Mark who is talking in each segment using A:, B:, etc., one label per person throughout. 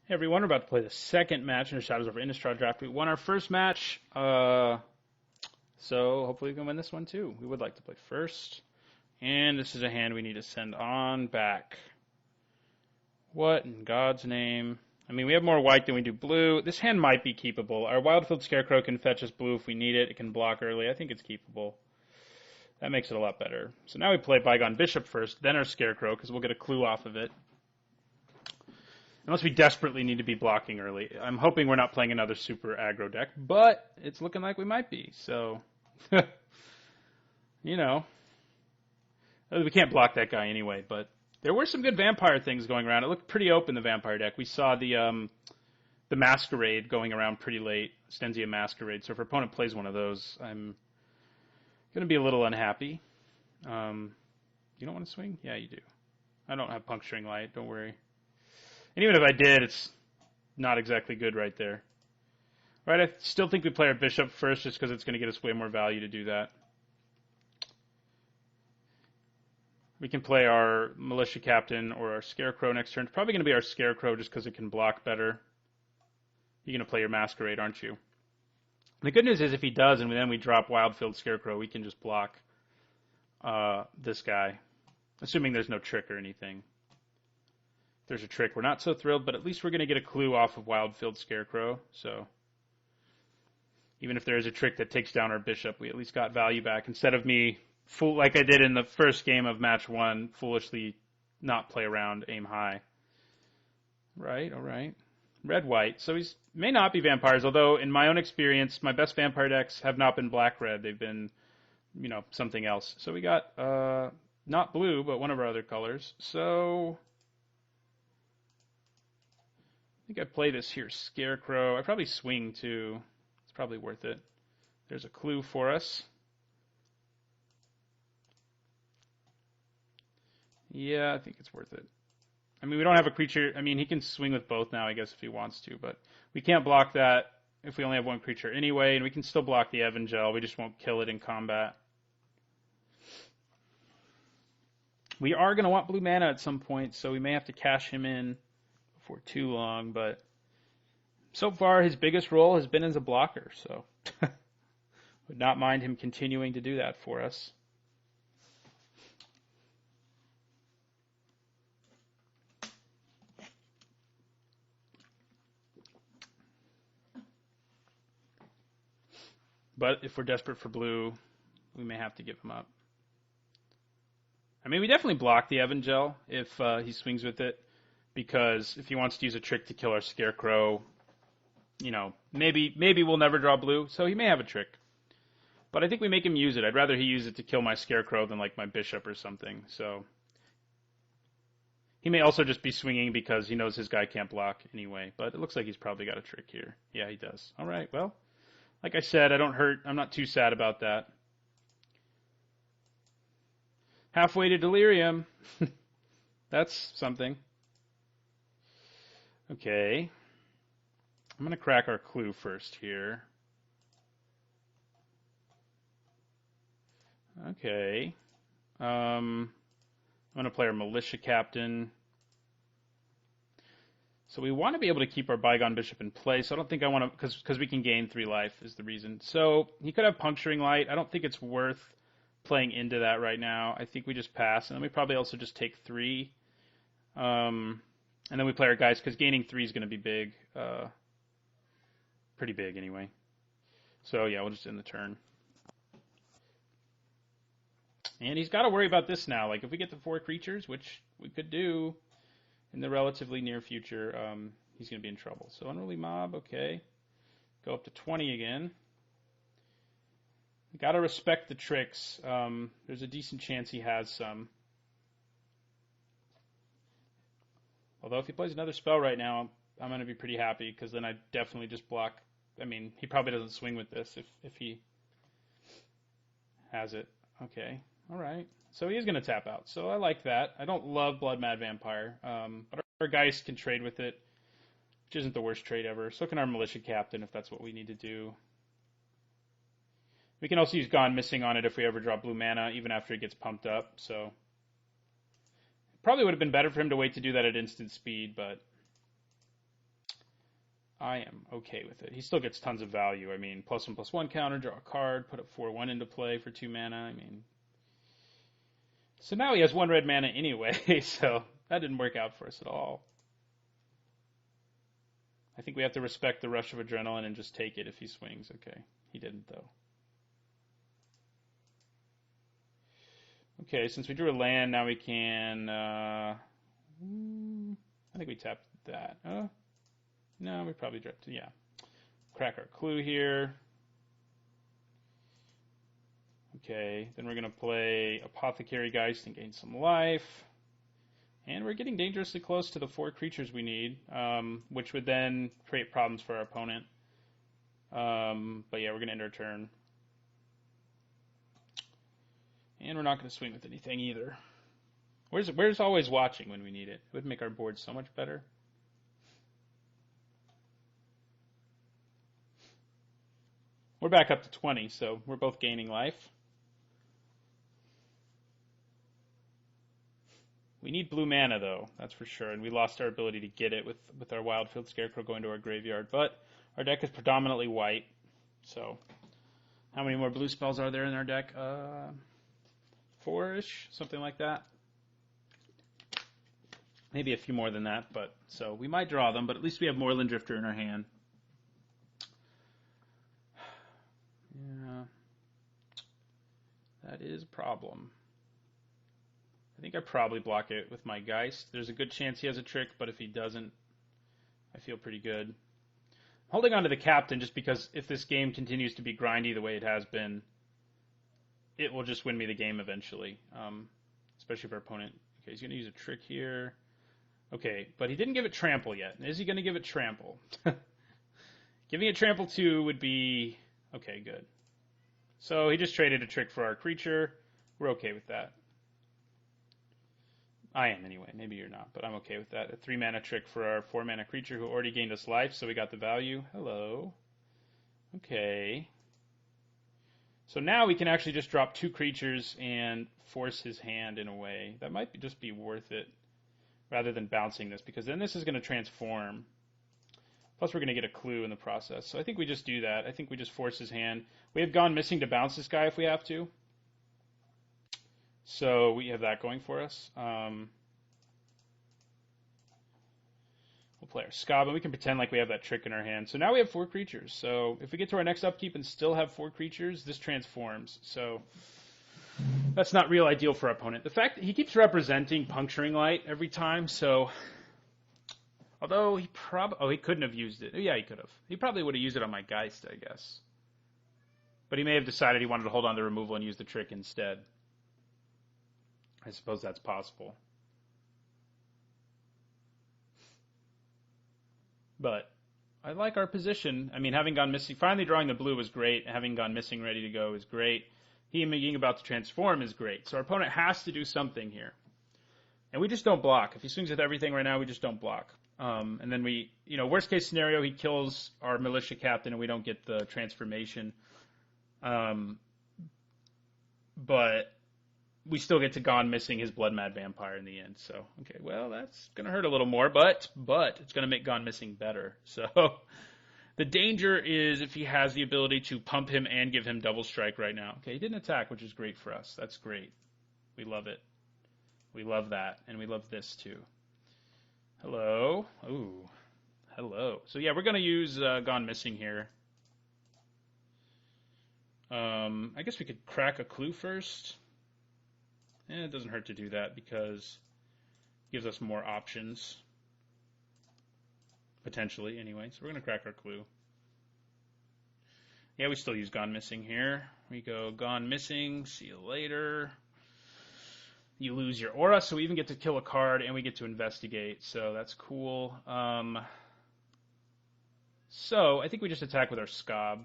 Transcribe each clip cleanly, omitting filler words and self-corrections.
A: Hey everyone, we're about to play the second match in the Shadows over Innistrad draft. We won our first match, so hopefully we can win this one too. We would like to play first, and this is a hand we need to send on back. What in God's name? I mean, we have more white than we do blue. This hand might be keepable. Our Wildfield Scarecrow can fetch us blue if we need it. It can block early. I think it's keepable. That makes it a lot better. So now we play Bygone Bishop first, then our Scarecrow, because we'll get a clue off of it. Unless we desperately need to be blocking early. I'm hoping we're not playing another super aggro deck, but it's looking like we might be. So, you know. We can't block that guy anyway, but there were some good vampire things going around. It looked pretty open, the vampire deck. We saw the Masquerade going around pretty late, Stenzia Masquerade. So if our opponent plays one of those, I'm going to be a little unhappy. You don't want to swing? Yeah, you do. I don't have Puncturing Light, don't worry. And even if I did, it's not exactly good right there. Right, I still think we play our bishop first just because it's going to get us way more value to do that. We can play our Militia Captain or our Scarecrow next turn. It's probably going to be our Scarecrow just because it can block better. You're going to play your Masquerade, aren't you? The good news is if he does and then we drop Wildfield Scarecrow, we can just block this guy. Assuming there's no trick or anything. If there's a trick, we're not so thrilled, but at least we're going to get a clue off of Wildfield Scarecrow. So even if there is a trick that takes down our bishop, we at least got value back. Instead of me, like I did in the first game of match 1, foolishly not play around, aim high. Right, all right. Red-white. So he may not be vampires, although in my own experience, my best vampire decks have not been black-red. They've been, something else. So we got not blue, but one of our other colors. So I think I play this here, Scarecrow. I probably swing, too. It's probably worth it. There's a clue for us. Yeah, I think it's worth it. I mean, we don't have a creature. I mean, he can swing with both now, I guess, if he wants to. But we can't block that if we only have one creature anyway. And we can still block the Evangel. We just won't kill it in combat. We are going to want blue mana at some point, so we may have to cash him in for too long, but so far his biggest role has been as a blocker, so would not mind him continuing to do that for us. But if we're desperate for blue, we may have to give him up. I mean, we definitely block the Evangel if he swings with it. Because if he wants to use a trick to kill our Scarecrow, maybe we'll never draw blue, so he may have a trick. But I think we make him use it. I'd rather he use it to kill my Scarecrow than like my bishop or something. So he may also just be swinging because he knows his guy can't block anyway. But it looks like he's probably got a trick here. Yeah, he does. All right, well, like I said, I'm not too sad about that. Halfway to Delirium. That's something. Okay, I'm going to crack our clue first here. Okay, I'm going to play our Militia Captain. So we want to be able to keep our Bygone Bishop in play, so I don't think I want to, because we can gain 3 life is the reason. So he could have Puncturing Light. I don't think it's worth playing into that right now. I think we just pass, and then we probably also just take 3. And then we play our guys, because gaining 3 is going to be big. Pretty big, anyway. So, yeah, we'll just end the turn. And he's got to worry about this now. Like, if we get the 4 creatures, which we could do in the relatively near future, he's going to be in trouble. So, Unruly Mob, okay. Go up to 20 again. Got to respect the tricks. There's a decent chance he has some. Although if he plays another spell right now, I'm going to be pretty happy, because then I definitely just block. I mean, he probably doesn't swing with this if he has it. Okay, all right. So he is going to tap out. So I like that. I don't love Blood Mad Vampire, but our guys can trade with it, which isn't the worst trade ever. So can our Militia Captain if that's what we need to do. We can also use Gone Missing on it if we ever draw blue mana, even after it gets pumped up. So probably would have been better for him to wait to do that at instant speed, but I am okay with it. He still gets tons of value. I mean, +1/+1 counter, draw a card, put a 4/1 into play for 2 mana. I mean, so now he has 1 red mana anyway, so that didn't work out for us at all. I think we have to respect the rush of adrenaline and just take it if he swings. Okay, he didn't though. Okay, since we drew a land, now we can. I think we tapped that. No, we probably dropped. Yeah, crack our clue here. Okay, then we're gonna play Apothecary Geist and gain some life. And we're getting dangerously close to the 4 creatures we need, which would then create problems for our opponent. But yeah, we're going to end our turn. And we're not going to swing with anything either. Where's always watching when we need it? It would make our board so much better. We're back up to 20, so we're both gaining life. We need blue mana, though, that's for sure, and we lost our ability to get it with our Wildfield Scarecrow going to our graveyard. But our deck is predominantly white, so how many more blue spells are there in our deck? 4-ish, something like that. Maybe a few more than that, but so we might draw them, but at least we have Moorland Drifter in our hand. Yeah, that is a problem. I think I probably block it with my Geist. There's a good chance he has a trick, but if he doesn't, I feel pretty good. I'm holding on to the Captain just because if this game continues to be grindy the way it has been, it will just win me the game eventually, especially if our opponent. Okay, he's going to use a trick here. Okay, but he didn't give it Trample yet. Is he going to give it Trample? Giving it Trample 2 would be... Okay, good. So he just traded a trick for our creature. We're okay with that. I am anyway. Maybe you're not, but I'm okay with that. A 3-mana trick for our 4-mana creature who already gained us life, so we got the value. Hello. Okay. So now we can actually just drop 2 creatures and force his hand in a way. That might just be worth it rather than bouncing this, because then this is going to transform. Plus we're going to get a clue in the process. So I think we just do that. I think we just force his hand. We have gone missing to bounce this guy if we have to. So we have that going for us. We'll play our Scab, and we can pretend like we have that trick in our hand. So now we have 4 creatures. So if we get to our next upkeep and still have 4 creatures, this transforms. So that's not real ideal for our opponent. The fact that he keeps representing Puncturing Light every time, so... Although he probably... Oh, he couldn't have used it. Yeah, he could have. He probably would have used it on my Geist, I guess. But he may have decided he wanted to hold on to removal and use the trick instead. I suppose that's possible. But I like our position. I mean, having gone missing, finally drawing the blue was great. Having gone missing ready to go is great. He being about to transform is great. So our opponent has to do something here. And we just don't block. If he swings with everything right now, we just don't block. And then we, worst case scenario, he kills our Militia Captain and we don't get the transformation. But we still get to Gone Missing his Blood Mad Vampire in the end. So, okay, well, that's going to hurt a little more, but it's going to make Gone Missing better. So, the danger is if he has the ability to pump him and give him double strike right now. Okay, he didn't attack, which is great for us. That's great. We love it. We love that, and we love this too. Hello. Ooh, hello. So, yeah, we're going to use Gone Missing here. I guess we could crack a clue first. It doesn't hurt to do that because it gives us more options. Potentially, anyway. So we're going to crack our clue. Yeah, we still use Gone Missing here. We go Gone Missing, see you later. You lose your aura, so we even get to kill a card and we get to investigate. So that's cool. So I think we just attack with our Scab.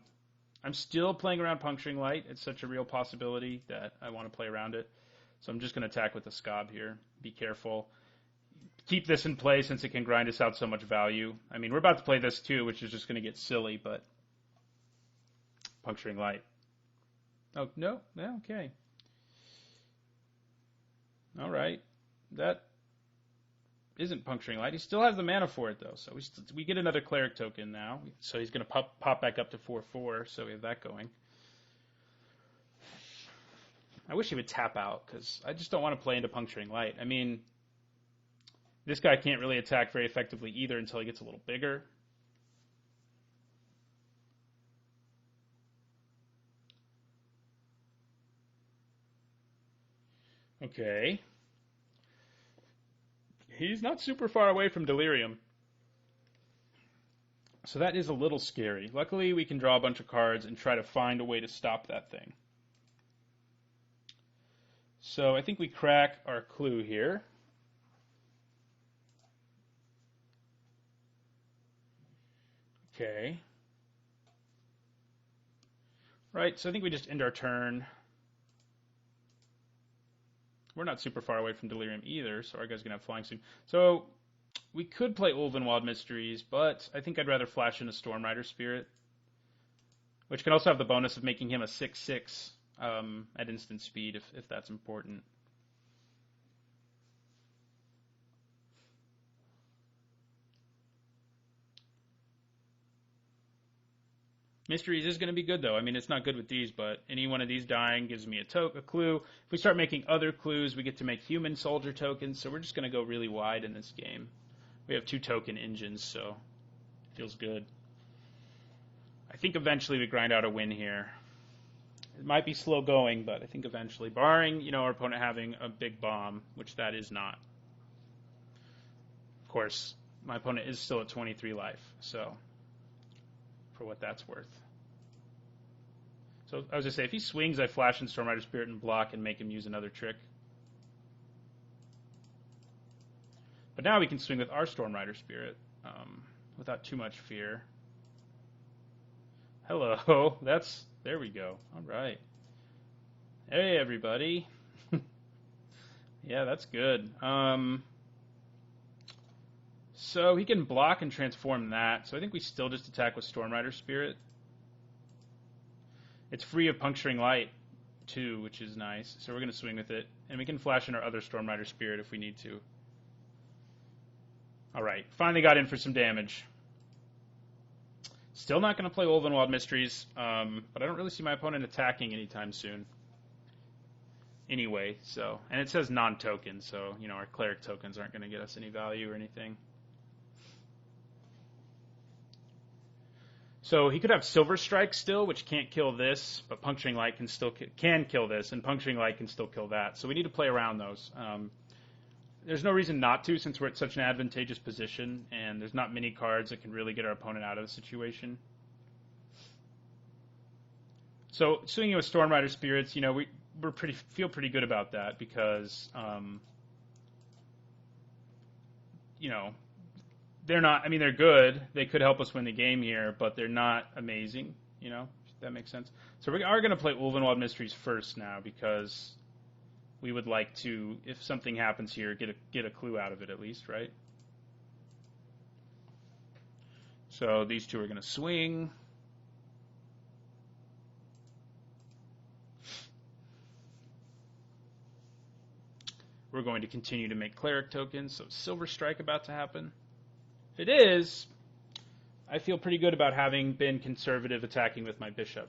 A: I'm still playing around Puncturing Light. It's such a real possibility that I want to play around it. So I'm just going to attack with the Scab here. Be careful. Keep this in play since it can grind us out so much value. I mean, we're about to play this too, which is just going to get silly, but... Puncturing Light. Oh, no? Yeah, okay. All right. That isn't Puncturing Light. He still has the mana for it, though. So we get another Cleric token now. So he's going to pop back up to 4/4, so we have that going. I wish he would tap out, because I just don't want to play into Puncturing Light. I mean, this guy can't really attack very effectively either until he gets a little bigger. Okay. He's not super far away from Delirium. So that is a little scary. Luckily, we can draw a bunch of cards and try to find a way to stop that thing. So I think we crack our clue here. Okay. Right, so I think we just end our turn. We're not super far away from Delirium either, so our guy's going to have flying soon. So we could play Ulvenwald Mysteries, but I think I'd rather flash in a Stormrider Spirit, which can also have the bonus of making him a 6/6 at instant speed, if that's important. Mysteries is going to be good, though. I mean, it's not good with these, but any one of these dying gives me a clue. If we start making other clues, we get to make human soldier tokens, so we're just going to go really wide in this game. We have 2 token engines, so it feels good. I think eventually we grind out a win here. It might be slow going, but I think eventually, barring, our opponent having a big bomb, which that is not. Of course, my opponent is still at 23 life, so for what that's worth. So I was going to say, if he swings, I flash in Stormrider Spirit and block and make him use another trick. But now we can swing with our Stormrider Spirit without too much fear. Hello, there we go. All right. Hey, everybody. Yeah, that's good. So he can block and transform that. So I think we still just attack with Stormrider Spirit. It's free of Puncturing Light, too, which is nice. So we're going to swing with it. And we can flash in our other Stormrider Spirit if we need to. All right, finally got in for some damage. Still not going to play Ulvenwald Mysteries, but I don't really see my opponent attacking anytime soon. Anyway, and it says non-token, so, our Cleric tokens aren't going to get us any value or anything. So he could have Silver Strike still, which can't kill this, but Puncturing Light can kill this, and Puncturing Light can still kill that. So we need to play around those. There's no reason not to, since we're at such an advantageous position, and there's not many cards that can really get our opponent out of the situation. So swinging with Stormrider Spirits, we feel pretty good about that because, they're not. I mean, they're good. They could help us win the game here, but they're not amazing. If that makes sense. So we are going to play Ulvenwald Mysteries first now because we would like to, if something happens here, get a clue out of it at least, right? So these two are going to swing. We're going to continue to make Cleric tokens. So Silver Strike about to happen. If it is, I feel pretty good about having been conservative attacking with my Bishop.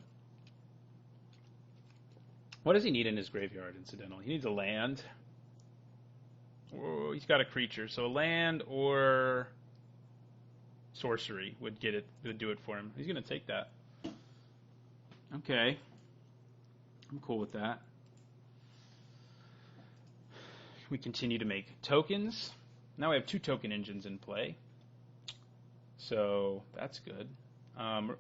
A: What does he need in his graveyard, incidentally? He needs a land. Oh, he's got a creature. So a land or sorcery would do it for him. He's going to take that. Okay. I'm cool with that. We continue to make tokens. Now we have 2 token engines in play. So that's good.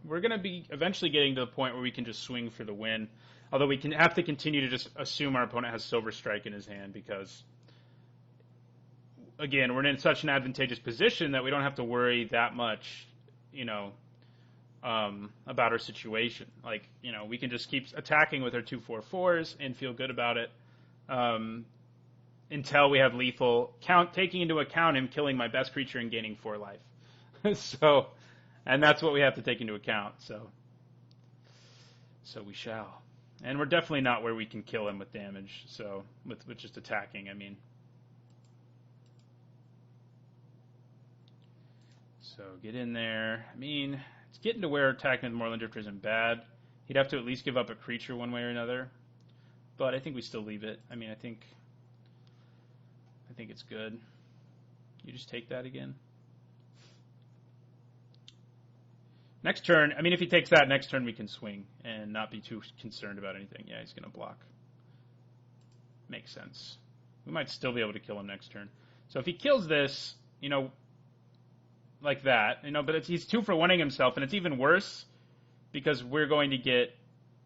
A: We're going to be eventually getting to the point where we can just swing for the win. Although we can have to continue to just assume our opponent has Silver Strike in his hand because, again, we're in such an advantageous position that we don't have to worry that much, about our situation. Like, we can just keep attacking with our 2/4/4s and feel good about it until we have lethal, taking into account him killing my best creature and gaining 4 life. And that's what we have to take into account. So we shall. And we're definitely not where we can kill him with damage. So with just attacking, I mean. So get in there. I mean, it's getting to where attacking with Moorland Drifter isn't bad. He'd have to at least give up a creature one way or another. But I think we still leave it. I mean, I think it's good. You just take that again. Next turn, I mean, if he takes that, next turn we can swing and not be too concerned about anything. Yeah, he's going to block. Makes sense. We might still be able to kill him next turn. So if he kills this, you know, like that, you know, but he's 2 for 1ing himself, and it's even worse because we're going to get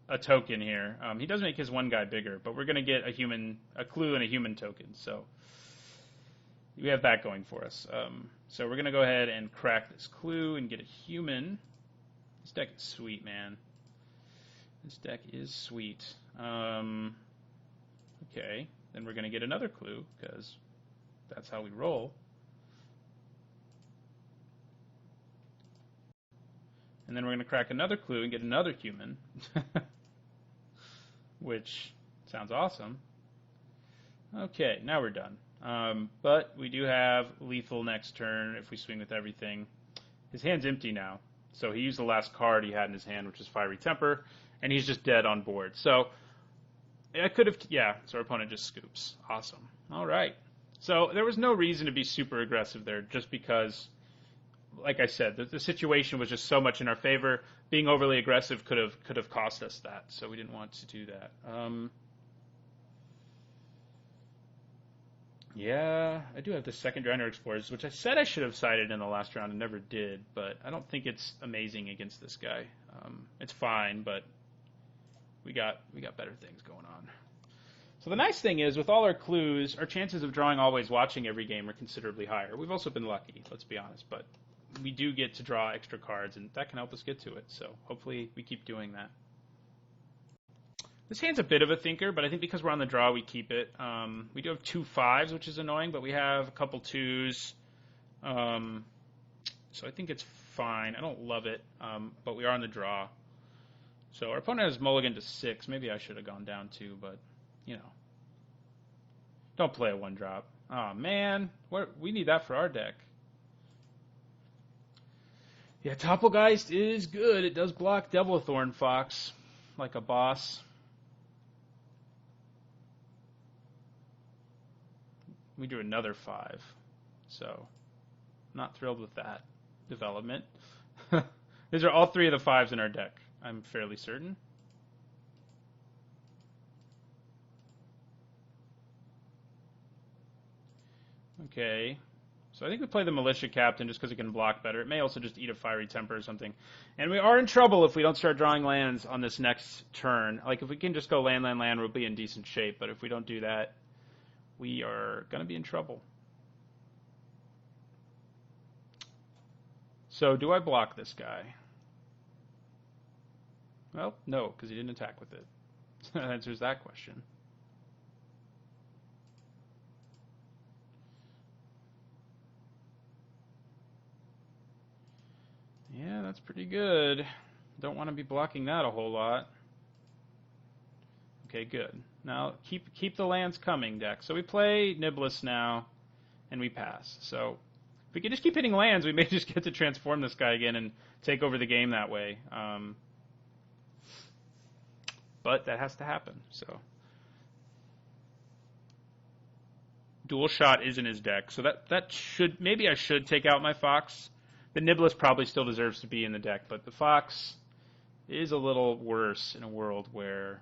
A: a token here. He does make his one guy bigger, but we're going to get a clue and a human token. So we have that going for us. So we're going to go ahead and crack this clue and get a human. This deck is sweet, man. This deck is sweet. Okay, then we're going to get another clue, because that's how we roll. And then we're going to crack another clue and get another human, which sounds awesome. Okay, now we're done. But we do have lethal next turn if we swing with everything. His hand's empty now. So he used the last card he had in his hand, which is Fiery Temper, and he's just dead on board. So I could have, yeah, so our opponent just scoops. Awesome. All right. So there was no reason to be super aggressive there, just because, like I said, the situation was just so much in our favor. Being overly aggressive could have cost us that, so we didn't want to do that. Yeah, I do have the second Drowner Explorers, which I said I should have sided in the last round and never did, but I don't think it's amazing against this guy. It's fine, but we got better things going on. So the nice thing is, with all our clues, our chances of drawing Always Watching every game are considerably higher. We've also been lucky, let's be honest, but we do get to draw extra cards, and that can help us get to it, so hopefully we keep doing that. This hand's a bit of a thinker, but I think because we're on the draw, we keep it. We do have 2 5s, which is annoying, but we have a couple 2s. So I think it's fine. I don't love it, but we are on the draw. So our opponent has mulligan to 6. Maybe I should have gone down 2, but, you know. Don't play a 1-drop. Oh, man. We need that for our deck. Yeah, Topplegeist is good. It does block Devilthorn Fox like a boss. We drew another 5, so not thrilled with that development. These are all 3 of the 5s in our deck, I'm fairly certain. Okay, so I think we play the Militia Captain just because it can block better. It may also just eat a Fiery Temper or something. And we are in trouble if we don't start drawing lands on this next turn. Like, if we can just go land, we'll be in decent shape, but if we don't do that, we are going to be in trouble. So do I block this guy? Well, no, because he didn't attack with it. So that answers that question. Yeah, that's pretty good. Don't want to be blocking that a whole lot. Okay, good. Now, keep the lands coming, deck. So we play Niblis now, and we pass. So if we can just keep hitting lands, we may just get to transform this guy again and take over the game that way. But that has to happen. So Dual Shot is in his deck, so that should, maybe I should take out my Fox. The Niblis probably still deserves to be in the deck, but the Fox is a little worse in a world where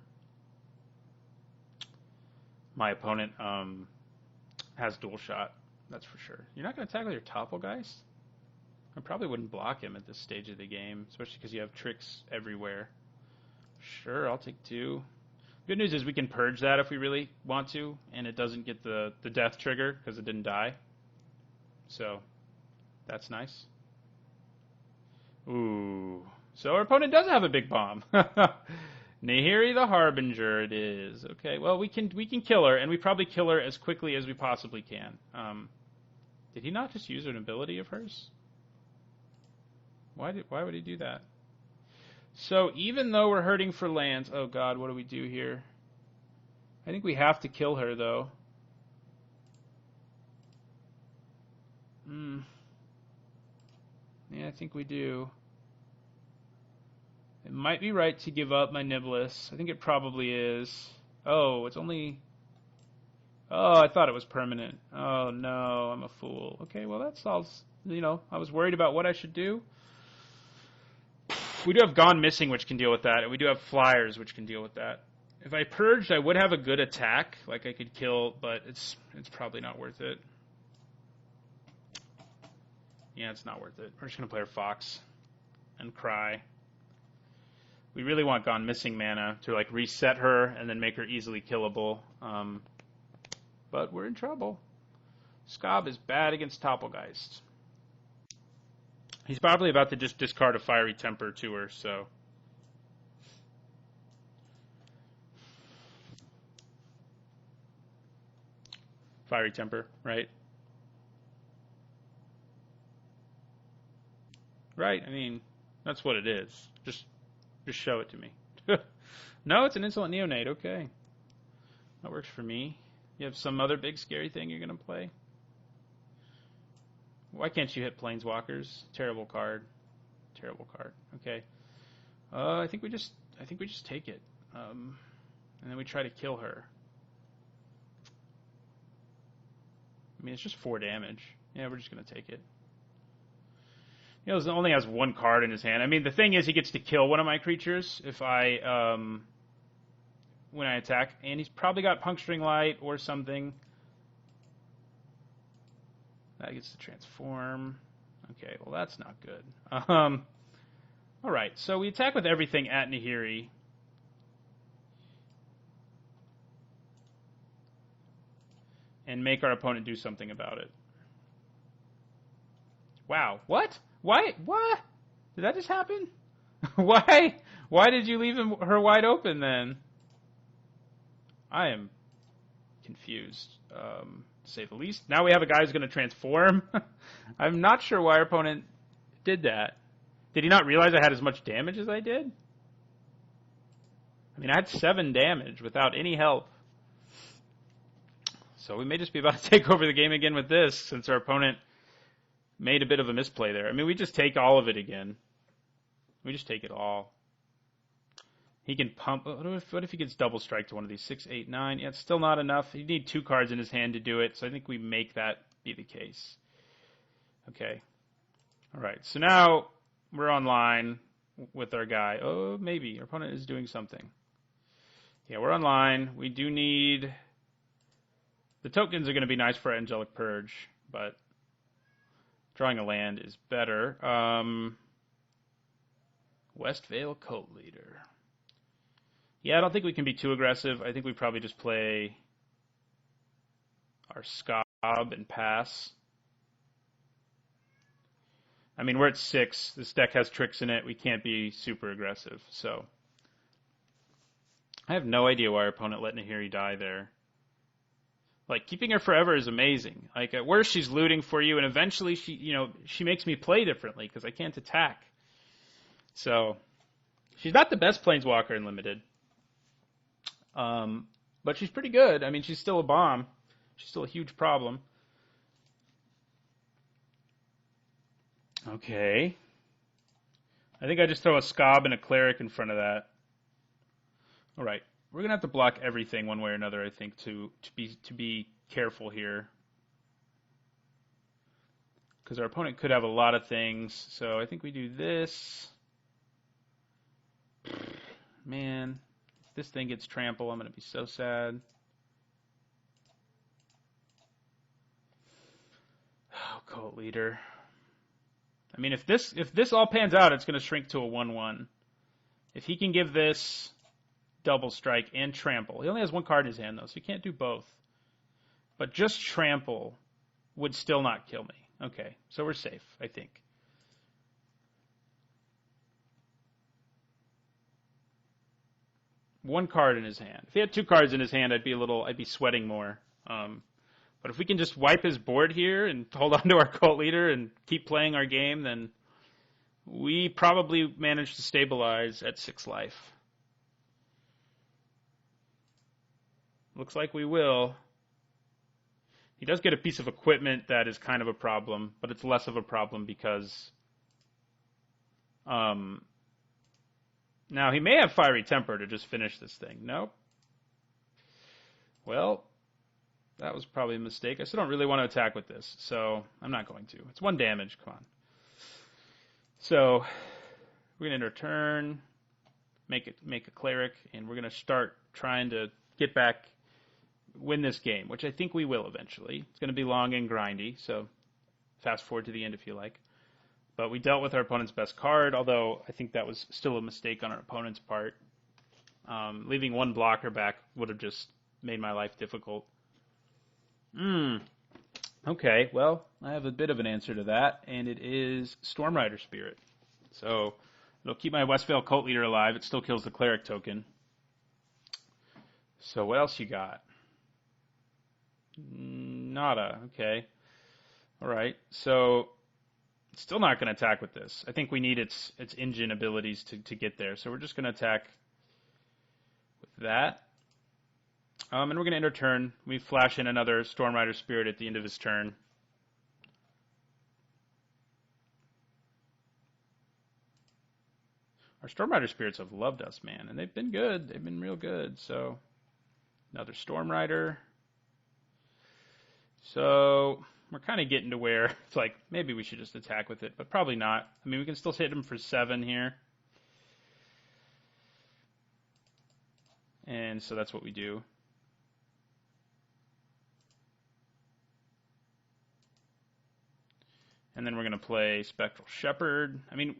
A: my opponent has Dual Shot. That's for sure. You're not going to attack with your Topplegeist? I probably wouldn't block him at this stage of the game, especially because you have tricks everywhere. Sure, I'll take 2. Good news is we can purge that if we really want to, and it doesn't get the death trigger because it didn't die. So that's nice. Ooh. So our opponent does have a big bomb. Nahiri the Harbinger it is. Okay, well, we can kill her, and we probably kill her as quickly as we possibly can. Did he not just use an ability of hers? Why would he do that? So even though we're hurting for lands, oh god, what do we do here? I think we have to kill her, though. Yeah, I think we do. It might be right to give up my Niblis. I think it probably is. Oh, it's only... Oh, I thought it was permanent. Oh, no, I'm a fool. Okay, well, that solves... I was worried about what I should do. We do have Gone Missing, which can deal with that, and we do have Flyers, which can deal with that. If I purged, I would have a good attack. Like, I could kill, but it's probably not worth it. Yeah, it's not worth it. We're just going to play our Fox and cry. We really want Gone Missing mana to, like, reset her and then make her easily killable. But we're in trouble. Skob is bad against Topplegeist. He's probably about to just discard a Fiery Temper to her, so... Fiery Temper, right? Right, I mean, that's what it is. Just show it to me. No, it's an Insolent Neonate, okay. That works for me. You have some other big scary thing you're going to play? Why can't you hit Planeswalkers? Terrible card. Terrible card. Okay. I think we just take it. And then we try to kill her. I mean, it's just 4 damage. Yeah, we're just going to take it. He only has 1 card in his hand. I mean, the thing is, he gets to kill one of my creatures if I, when I attack. And he's probably got Puncturing Light or something. That gets to transform. Okay, well, that's not good. Alright, so we attack with everything at Nahiri. And make our opponent do something about it. Wow, what? Why? What? Did that just happen? Why? Why did you leave her wide open then? I am confused, to say the least. Now we have a guy who's going to transform. I'm not sure why our opponent did that. Did he not realize I had as much damage as I did? I mean, I had 7 damage without any help. So we may just be about to take over the game again with this, since our opponent made a bit of a misplay there. I mean, we just take all of it again. We just take it all. He can pump. What if he gets double strike to one of these? 6, 8, 9. Yeah, it's still not enough. You need 2 cards in his hand to do it, so I think we make that be the case. Okay. All right, so now we're online with our guy. Oh, maybe. Our opponent is doing something. Yeah, we're online. We do need... The tokens are going to be nice for Angelic Purge, but drawing a land is better. Westvale Cult Leader. Yeah, I don't think we can be too aggressive. I think we probably just play our Skob and pass. I mean, we're at 6. This deck has tricks in it. We can't be super aggressive. So I have no idea why our opponent let Nahiri die there. Like, keeping her forever is amazing. Like, at worst, she's looting for you, and eventually she makes me play differently because I can't attack. So, she's not the best Planeswalker in Limited. But she's pretty good. I mean, she's still a bomb. She's still a huge problem. Okay. I think I just throw a Skob and a Cleric in front of that. All right. We're going to have to block everything one way or another, I think, to be careful here. Because our opponent could have a lot of things. So I think we do this. Man, if this thing gets trampled, I'm going to be so sad. Oh, Cult Leader. I mean, if this all pans out, it's going to shrink to a 1/1. If he can give this double strike and trample. He only has 1 card in his hand, though, so he can't do both. But just trample would still not kill me. Okay, so we're safe, I think. One card in his hand. If he had 2 cards in his hand, I'd be sweating more. But if we can just wipe his board here and hold on to our Cult Leader and keep playing our game, then we probably manage to stabilize at 6 life. Looks like we will. He does get a piece of equipment that is kind of a problem, but it's less of a problem because Now, he may have Fiery Temper to just finish this thing. Nope. Well, that was probably a mistake. I still don't really want to attack with this, so I'm not going to. It's 1 damage. Come on. So we're going to end our turn, make a Cleric, and we're going to start trying to get back, win this game, which I think we will eventually. It's going to be long and grindy, so fast forward to the end if you like. But we dealt with our opponent's best card, although I think that was still a mistake on our opponent's part. Leaving 1 blocker back would have just made my life difficult. Okay, well, I have a bit of an answer to that, and it is Stormrider Spirit. So it'll keep my Westvale Cult Leader alive. It still kills the Cleric token. So what else you got? Nada. Okay. All right. So it's still not going to attack with this. I think we need its engine abilities to get there. So we're just going to attack with that. And we're going to end our turn. We flash in another Stormrider Spirit at the end of his turn. Our Stormrider Spirits have loved us, man. And they've been good. They've been real good. So another Stormrider. So we're kind of getting to where it's like, maybe we should just attack with it, but probably not. I mean, we can still hit him for 7 here. And so that's what we do. And then we're going to play Spectral Shepherd. I mean,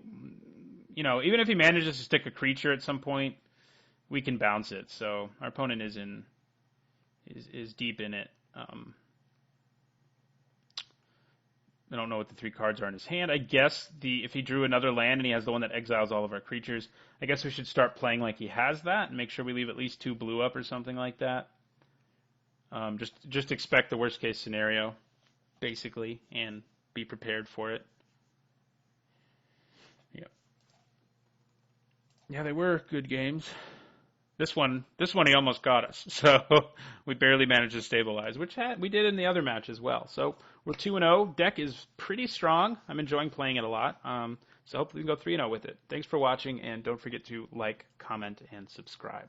A: you know, even if he manages to stick a creature at some point, we can bounce it. So our opponent is deep in it. I don't know what the 3 cards are in his hand. I guess if he drew another land and he has the one that exiles all of our creatures, I guess we should start playing like he has that and make sure we leave at least 2 blue up or something like that. Just expect the worst case scenario, basically, and be prepared for it. Yeah, they were good games. This one he almost got us, so we barely managed to stabilize, which we did in the other match as well. So we're 2-0. Deck is pretty strong. I'm enjoying playing it a lot. So hopefully we can go 3-0 with it. Thanks for watching, and don't forget to like, comment, and subscribe.